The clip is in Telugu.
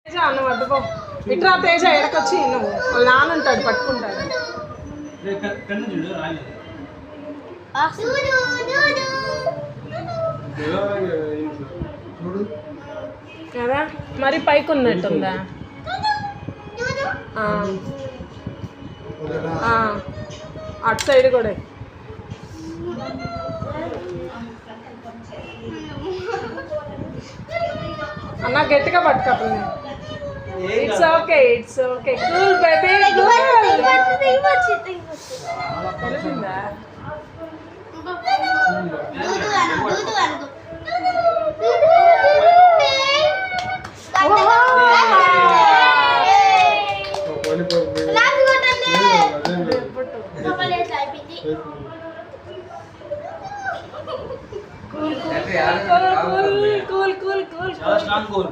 తేజ అన్న పట్టుకో ఇట్రా తేజ ఎడకొచ్చి నువ్వు వాళ్ళ నాన్న ఉంటాడు పట్టుకుంటాడు కదా మరి పైకి ఉన్నట్టుందా అటు సైడ్ కూడా అన్న గట్టిగా పట్టుకోవాలి ఇట్స్ ఓకే కూల్ బేబీ తెలిసిందా కూల్